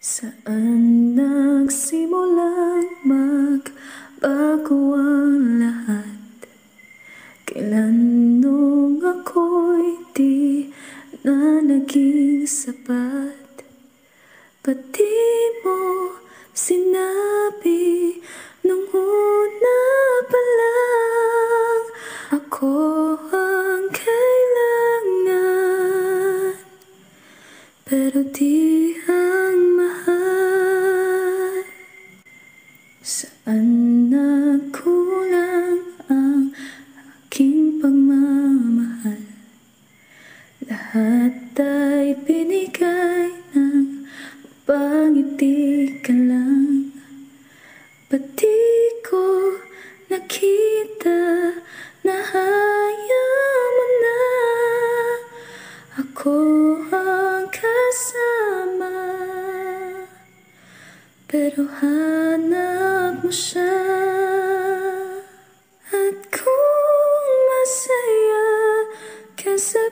Saan nagsimulang magbago ang lahat? Kailan nung ako'y di na naging sapat? Ba't di mo sinabi nung una pa lang ako ang kailangan, pero di ang mahal? Saan nagkulang ang aking pagmamahal? Lahat ay binigay ng pangiti ka lang. Ba't di ko nakita na ayaw mo na ako ang kasama, pero hanap mo siya? At kung masaya ka sa